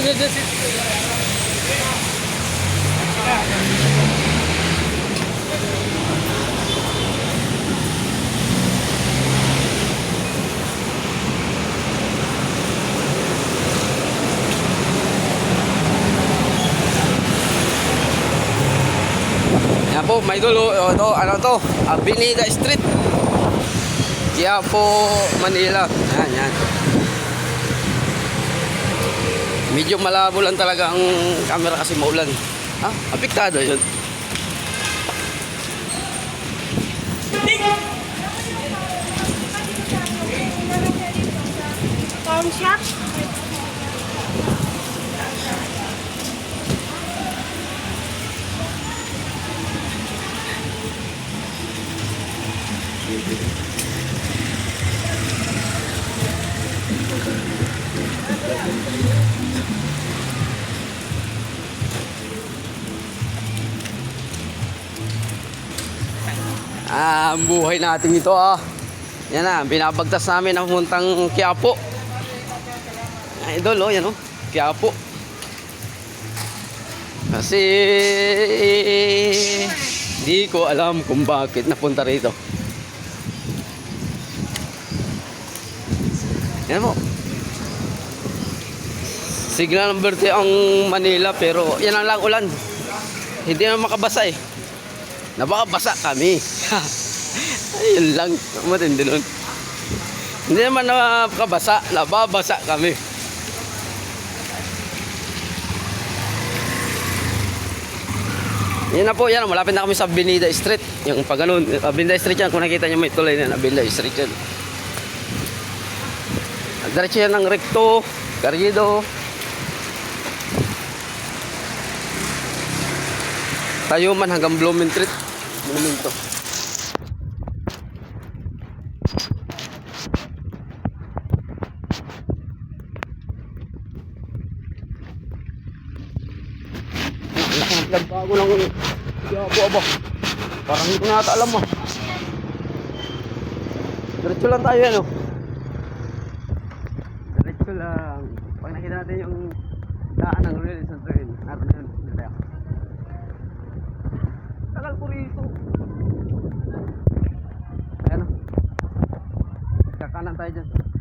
Yan po, may dulo. Ito, ano to? Avenida Street. Quiapo, Manila. Yan, yan. Medyo malabo lang talaga ang camera kasi maulan. Ha? Apektado yun. Pawn shop? Ang buhay natin ito Yan na, binabagtas namin ang puntang Quiapo. Idol yan Quiapo. Kasi di ko alam kung bakit napunta rito. Yan mo. Signal ng verde ang Manila pero yan ang lang ulan. Hindi na makabasa Nabakabasa kami. Ayun lang. Matindi nun. Hindi naman nakabasa. Nababasa kami. Yan na po yan. Malapit na kami sa Avenida Street. Yung pag ganun. Avenida Street yan. Kung nakita nyo may tulay na Avenida Street yan. Diretso yan ng Recto. Carriedo. Tayo man hanggang Blumentritt. Monumento. Nagbago lang abo. Parang hindi ko na alam Diretso lang tayo Diretso lang. Pag nakita natin yung daan ng Renaissance Train. Naroon na yun. Tagal ko rito. Ayan Kakanan tayo dyan.